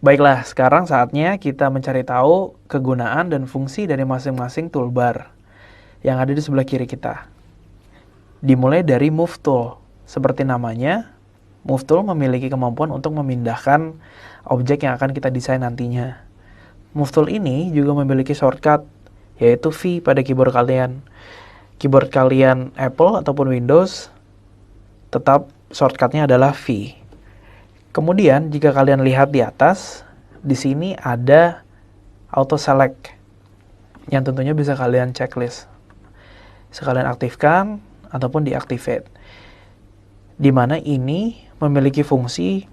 Baiklah, sekarang saatnya kita mencari tahu kegunaan dan fungsi dari masing-masing toolbar yang ada di sebelah kiri kita. Dimulai dari Move Tool. Seperti namanya, Move Tool memiliki kemampuan untuk memindahkan objek yang akan kita desain nantinya. Move Tool ini juga memiliki shortcut, yaitu V pada keyboard kalian. Keyboard kalian Apple ataupun Windows, tetap shortcutnya adalah V. Kemudian jika kalian lihat di atas, di sini ada auto select yang tentunya bisa kalian checklist. Sekalian aktifkan ataupun deactivate. Di mana ini memiliki fungsi,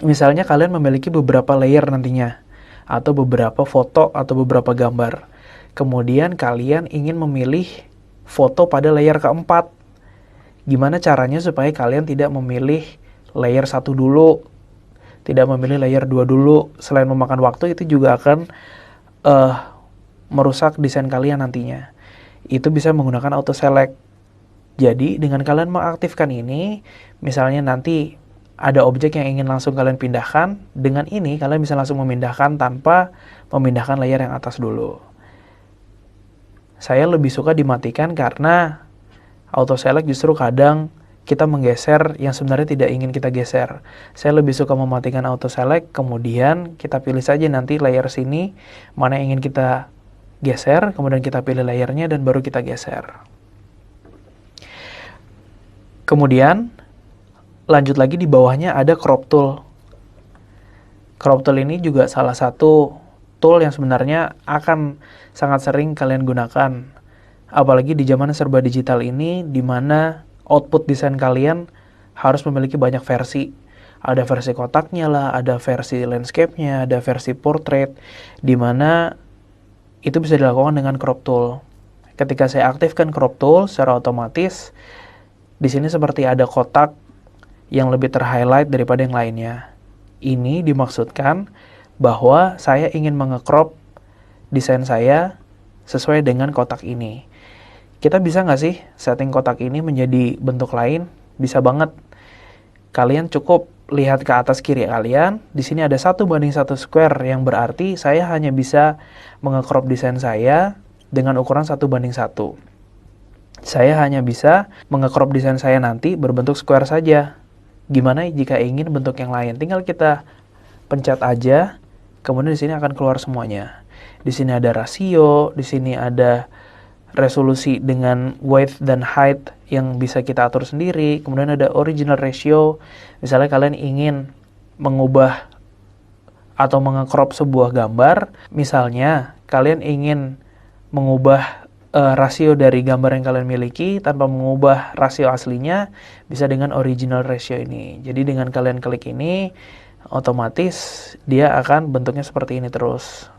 misalnya kalian memiliki beberapa layer nantinya, atau beberapa foto atau beberapa gambar. Kemudian kalian ingin memilih foto pada layer keempat. Gimana caranya supaya kalian tidak memilih layer 1 dulu, tidak memilih layer 2 dulu. Selain memakan waktu, itu juga akan merusak desain kalian nantinya. Itu bisa menggunakan auto select. Jadi dengan kalian mengaktifkan ini, misalnya nanti ada objek yang ingin langsung kalian pindahkan, dengan ini kalian bisa langsung memindahkan tanpa memindahkan layer yang atas dulu. Saya lebih suka dimatikan karena auto select justru kadang kita menggeser yang sebenarnya tidak ingin kita geser. Saya lebih suka mematikan auto select, kemudian kita pilih saja nanti layer sini, mana yang ingin kita geser, kemudian kita pilih layernya dan baru kita geser. Kemudian, lanjut lagi di bawahnya ada crop tool. Crop tool ini juga salah satu tool yang sebenarnya akan sangat sering kalian gunakan. Apalagi di zaman serba digital ini, di mana output desain kalian harus memiliki banyak versi. Ada versi kotaknya lah, ada versi landscape-nya, ada versi portrait, di mana itu bisa dilakukan dengan crop tool. Ketika saya aktifkan crop tool secara otomatis, di sini seperti ada kotak yang lebih terhighlight daripada yang lainnya. Ini dimaksudkan bahwa saya ingin mengecrop desain saya sesuai dengan kotak ini. Kita bisa nggak sih setting kotak ini menjadi bentuk lain? Bisa banget. Kalian cukup lihat ke atas kiri kalian. Di sini ada 1:1 square yang berarti saya hanya bisa mengecrop desain saya dengan ukuran 1:1. Saya hanya bisa mengecrop desain saya nanti berbentuk square saja. Gimana jika ingin bentuk yang lain? Tinggal kita pencet aja, kemudian di sini akan keluar semuanya. Di sini ada rasio, di sini ada resolusi dengan width dan height yang bisa kita atur sendiri. Kemudian ada original ratio. Misalnya kalian ingin mengubah atau mengecrop sebuah gambar, misalnya kalian ingin mengubah rasio dari gambar yang kalian miliki tanpa mengubah rasio aslinya, bisa dengan original ratio ini. Jadi dengan kalian klik ini, otomatis dia akan bentuknya seperti ini terus.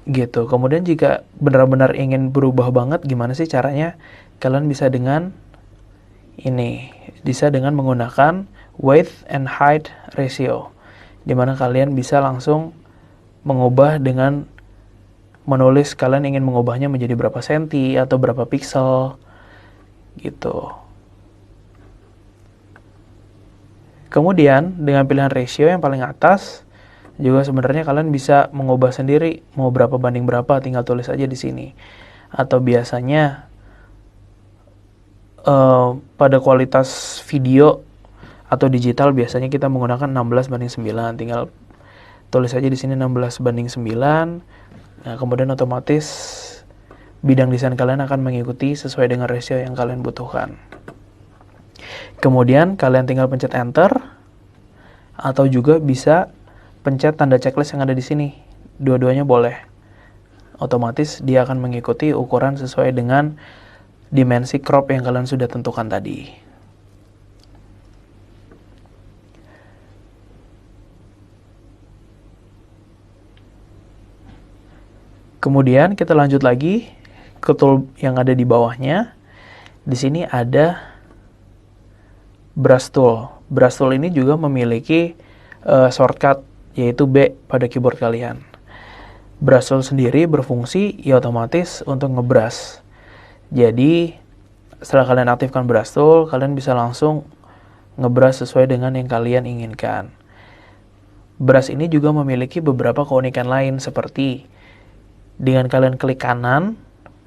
Gitu. Kemudian jika benar-benar ingin berubah banget, gimana sih caranya? Kalian bisa dengan ini, bisa dengan menggunakan width and height ratio, dimana kalian bisa langsung mengubah dengan menulis kalian ingin mengubahnya menjadi berapa senti atau berapa pixel gitu. Kemudian dengan pilihan ratio yang paling atas juga sebenarnya kalian bisa mengubah sendiri mau berapa banding berapa, tinggal tulis aja di sini. Atau biasanya pada kualitas video atau digital biasanya kita menggunakan 16:9, tinggal tulis aja di sini 16:9. Nah, kemudian otomatis bidang desain kalian akan mengikuti sesuai dengan ratio yang kalian butuhkan. Kemudian kalian tinggal pencet enter atau juga bisa pencet tanda checklist yang ada di sini. Dua-duanya boleh. Otomatis dia akan mengikuti ukuran sesuai dengan dimensi crop yang kalian sudah tentukan tadi. Kemudian kita lanjut lagi ke tool yang ada di bawahnya. Di sini ada brush tool. Brush tool ini juga memiliki shortcut, yaitu B pada keyboard kalian. Brush tool sendiri berfungsi ya otomatis untuk ngebrush. Jadi setelah kalian aktifkan brush tool, kalian bisa langsung ngebrush sesuai dengan yang kalian inginkan. Brush ini juga memiliki beberapa keunikan lain, seperti dengan kalian klik kanan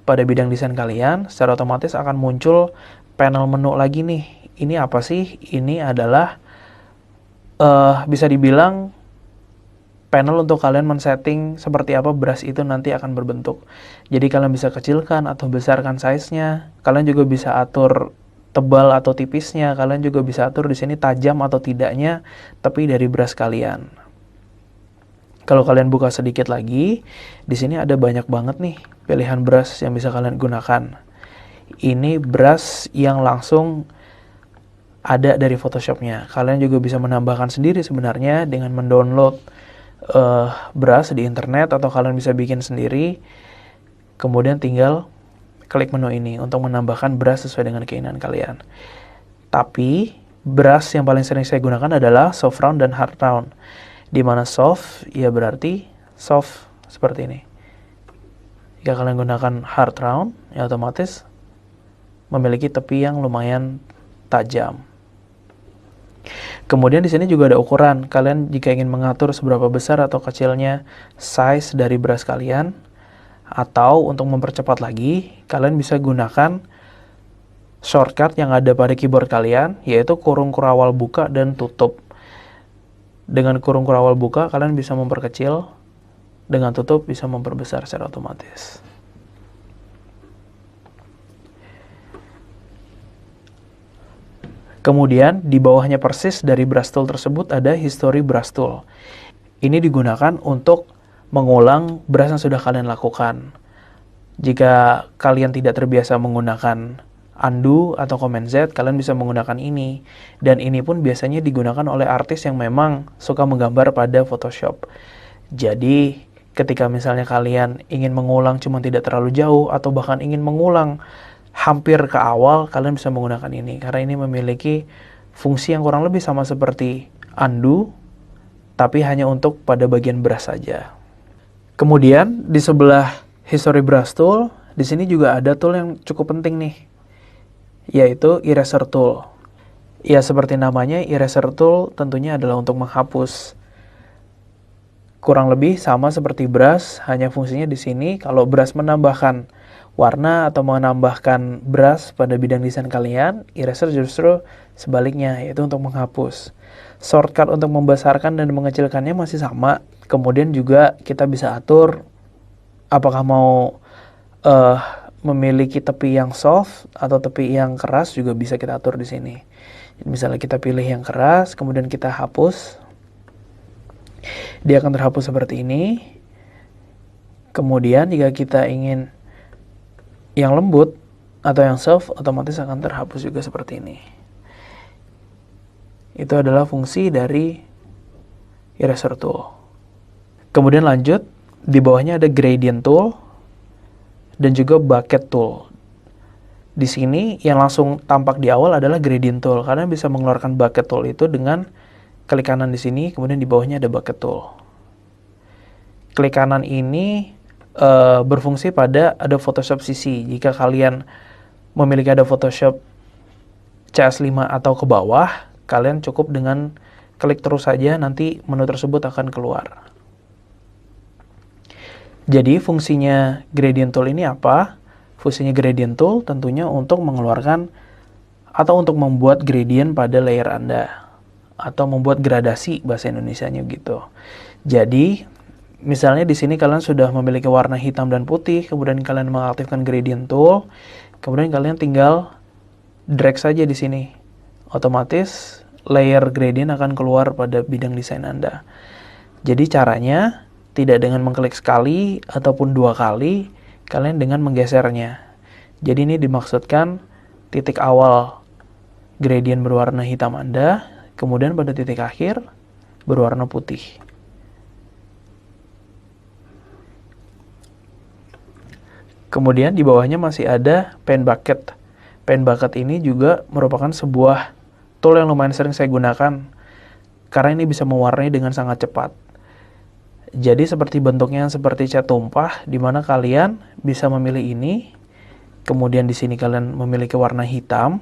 pada bidang desain kalian, secara otomatis akan muncul panel menu lagi nih. Ini apa sih? Ini adalah bisa dibilang panel untuk kalian men-setting seperti apa brush itu nanti akan berbentuk. Jadi kalian bisa kecilkan atau besarkan size-nya. Kalian juga bisa atur tebal atau tipisnya. Kalian juga bisa atur di sini tajam atau tidaknya tepi dari brush kalian. Kalau kalian buka sedikit lagi, di sini ada banyak banget nih pilihan brush yang bisa kalian gunakan. Ini brush yang langsung ada dari Photoshop-nya. Kalian juga bisa menambahkan sendiri sebenarnya dengan mendownload brush di internet, atau kalian bisa bikin sendiri. Kemudian tinggal klik menu ini untuk menambahkan brush sesuai dengan keinginan kalian. Tapi brush yang paling sering saya gunakan adalah soft round dan hard round. Di mana soft ya berarti soft seperti ini. Jika kalian gunakan hard round, ya otomatis memiliki tepi yang lumayan tajam. Kemudian di sini juga ada ukuran. Kalian jika ingin mengatur seberapa besar atau kecilnya size dari brush kalian, atau untuk mempercepat lagi, kalian bisa gunakan shortcut yang ada pada keyboard kalian, yaitu kurung kurawal buka dan tutup. Dengan kurung kurawal buka, kalian bisa memperkecil, dengan tutup bisa memperbesar secara otomatis. Kemudian di bawahnya persis dari brush tool tersebut ada history brush tool. Ini digunakan untuk mengulang brush yang sudah kalian lakukan. Jika kalian tidak terbiasa menggunakan undo atau command Z, kalian bisa menggunakan ini. Dan ini pun biasanya digunakan oleh artis yang memang suka menggambar pada Photoshop. Jadi ketika misalnya kalian ingin mengulang cuma tidak terlalu jauh, atau bahkan ingin mengulang hampir ke awal, kalian bisa menggunakan ini. Karena ini memiliki fungsi yang kurang lebih sama seperti undo, tapi hanya untuk pada bagian brush saja. Kemudian di sebelah history brush tool, di sini juga ada tool yang cukup penting nih, yaitu eraser tool. Ya seperti namanya, eraser tool tentunya adalah untuk menghapus. Kurang lebih sama seperti brush, hanya fungsinya di sini kalau brush menambahkan warna atau menambahkan brush pada bidang desain kalian, eraser justru sebaliknya, yaitu untuk menghapus. Shortcut untuk membesarkan dan mengecilkannya masih sama. Kemudian juga kita bisa atur apakah mau memiliki tepi yang soft atau tepi yang keras, juga bisa kita atur di sini. Misalnya kita pilih yang keras, kemudian kita hapus, dia akan terhapus seperti ini. Kemudian jika kita ingin yang lembut atau yang soft, otomatis akan terhapus juga seperti ini. Itu adalah fungsi dari eraser tool. Kemudian lanjut, di bawahnya ada gradient tool dan juga bucket tool. Di sini yang langsung tampak di awal adalah gradient tool. Kalian bisa mengeluarkan bucket tool itu dengan klik kanan di sini, kemudian di bawahnya ada bucket tool. Klik kanan ini berfungsi pada Adobe Photoshop CC. Jika kalian memiliki Adobe Photoshop CS5 atau ke bawah, kalian cukup dengan klik terus saja, nanti menu tersebut akan keluar. Jadi fungsinya gradient tool ini apa? Fungsinya gradient tool tentunya untuk mengeluarkan atau untuk membuat gradient pada layer Anda, atau membuat gradasi bahasa Indonesianya gitu. Jadi misalnya di sini kalian sudah memiliki warna hitam dan putih, kemudian kalian mengaktifkan gradient tool, kemudian kalian tinggal drag saja di sini. Otomatis layer gradient akan keluar pada bidang desain Anda. Jadi caranya tidak dengan mengklik sekali ataupun 2 kali, kalian dengan menggesernya. Jadi ini dimaksudkan titik awal gradient berwarna hitam Anda, kemudian pada titik akhir berwarna putih. Kemudian di bawahnya masih ada pen bucket. Pen bucket ini juga merupakan sebuah tool yang lumayan sering saya gunakan, karena ini bisa mewarnai dengan sangat cepat. Jadi seperti bentuknya seperti cat tumpah, di mana kalian bisa memilih ini, kemudian di sini kalian memiliki warna hitam,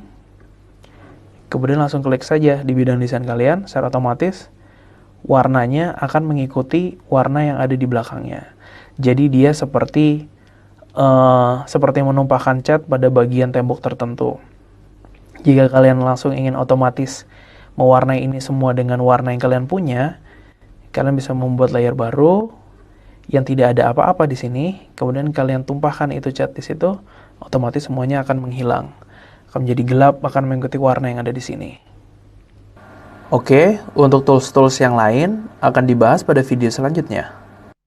Kemudian langsung klik saja di bidang desain kalian, secara otomatis warnanya akan mengikuti warna yang ada di belakangnya. Jadi dia seperti menumpahkan cat pada bagian tembok tertentu. Jika kalian langsung ingin otomatis mewarnai ini semua dengan warna yang kalian punya, kalian bisa membuat layer baru yang tidak ada apa-apa di sini, kemudian kalian tumpahkan itu cat di situ, otomatis semuanya akan menghilang. Akan menjadi gelap, akan mengikuti warna yang ada di sini. Oke, untuk tools-tools yang lain akan dibahas pada video selanjutnya.